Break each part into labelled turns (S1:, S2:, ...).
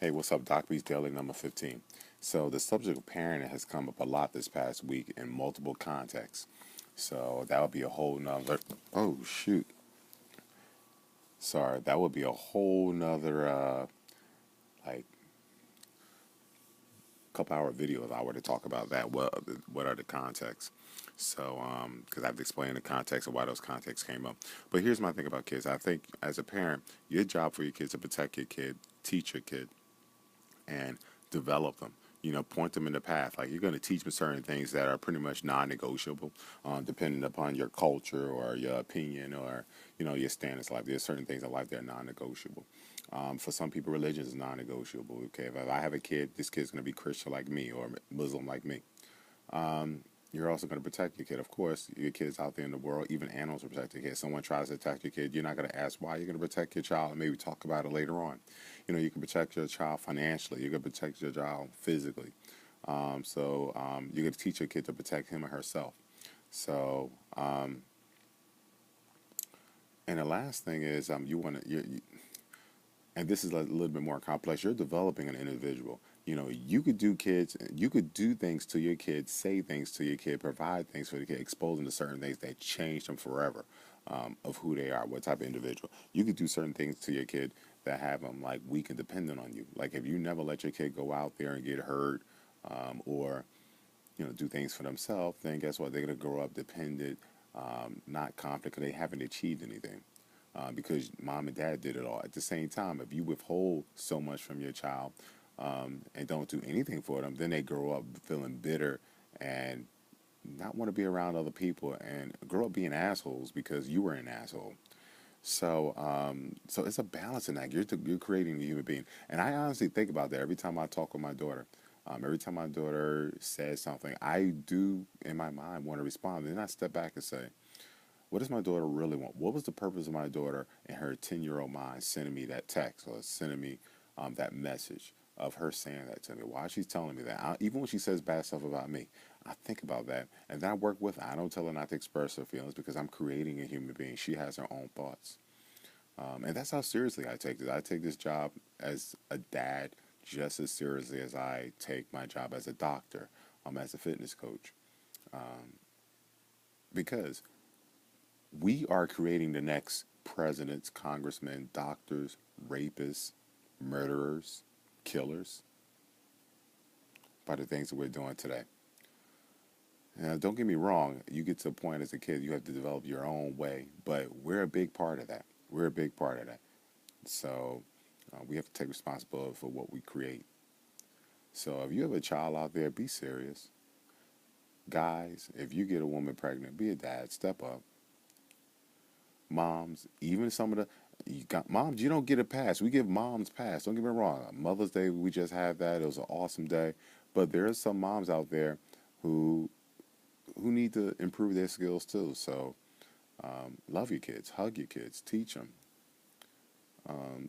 S1: Hey, what's up? docbeastdaily number 15. So, the subject of parenting has come up a lot this past week in multiple contexts. So, that would be a whole nother. Oh, shoot. Sorry. That would be a whole nother, like, couple hour video if I were to talk about that. What are the contexts? So, because I have to explain the context of why those contexts came up. But here's my thing about kids. I think as a parent, your job for your kids to protect your kid, teach your kid, and develop them. Point them in the path. Like you're going to teach them certain things that are pretty much non-negotiable, depending upon your culture or your opinion or your stance in life. There's certain things in life that are non-negotiable. For some people, religion is non-negotiable. Okay, if I have a kid, this kid's going to be Christian like me or Muslim like me. Um, you're also going to protect your kid. Of course, your kids out there in the world, even animals will protect your kid. Someone tries to attack your kid, you're not going to ask why. You're going to protect your child and maybe talk about it later on. You can protect your child financially. You can protect your child physically. You're going to teach your kid to protect him or herself. So, and the last thing is, you want to, and this is a little bit more complex. You're developing an individual. You could do things to your kid, say things to your kid, provide things for the kid, expose them to certain things that change them forever, of who they are, what type of individual. You could do certain things to your kid that have them like weak and dependent on you. Like if you never let your kid go out there and get hurt, or do things for themselves, then guess what? They're gonna grow up dependent, not confident because they haven't achieved anything. Because mom and dad did it all. At the same time, if you withhold so much from your child, and don't do anything for them, then they grow up feeling bitter and not want to be around other people and grow up being assholes because you were an asshole. So it's a balance in that. You're creating a human being, and I honestly think about that every time I talk with my daughter. Every time my daughter says something, I do in my mind want to respond. Then I step back and say, what does my daughter really want? What was the purpose of my daughter in her 10-year-old mind sending me that text or sending me that message of her saying that to me? Why she's telling me that? Even when she says bad stuff about me, I think about that. And then I work with her. I don't tell her not to express her feelings because I'm creating a human being. She has her own thoughts. And that's how seriously I take this. I take this job as a dad just as seriously as I take my job as a doctor, as a fitness coach. Um, because we are creating the next presidents, congressmen, doctors, rapists, murderers, killers by the things that we're doing today. Now, don't get me wrong, you get to a point as a kid, you have to develop your own way, but we're a big part of that. We're a big part of that. So we have to take responsibility for what we create. So if you have a child out there, be serious. Guys, if you get a woman pregnant, be a dad, step up. Moms, even some of the you got moms, you don't get a pass. We give moms pass. Don't get me wrong. Mother's Day, we just had that. It was an awesome day. But there are some moms out there who need to improve their skills too. So love your kids, hug your kids, teach them.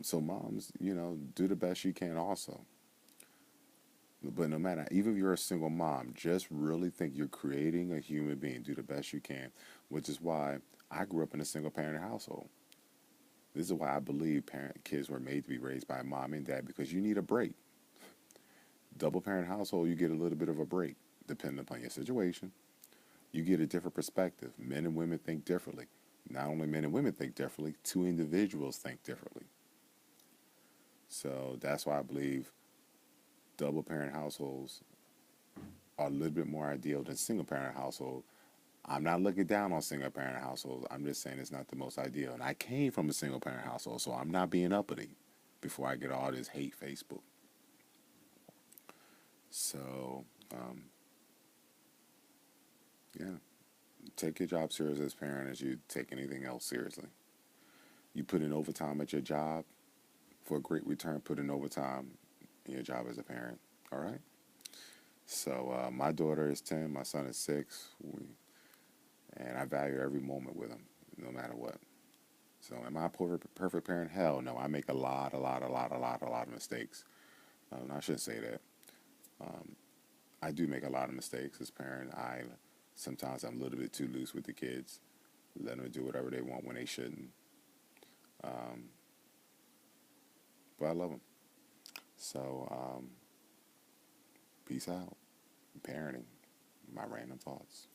S1: So moms, do the best you can also. But no matter, even if you're a single mom, just really think you're creating a human being. Do the best you can, which is why I grew up in a single parent household. This is why I believe kids were made to be raised by mom and dad because you need a break. Double parent household, you get a little bit of a break depending upon your situation. You get a different perspective. Men and women think differently. Not only men and women think differently, two individuals think differently. So that's why I believe double parent households are a little bit more ideal than single parent household. I'm not looking down on single parent households. I'm just saying it's not the most ideal. And I came from a single parent household, so I'm not being uppity before I get all this hate Facebook. So, yeah, take your job serious as a parent as you take anything else seriously. You put in overtime at your job for a great return, put in overtime in your job as a parent. All right? So, my daughter is 10, my son is 6, and I value every moment with them, no matter what. So, am I a perfect parent? Hell no. I make a lot of mistakes. I shouldn't say that. Um, I do make a lot of mistakes as a parent. Sometimes I'm a little bit too loose with the kids, let them do whatever they want when they shouldn't. Um, but I love them. So, peace out. Parenting. My random thoughts.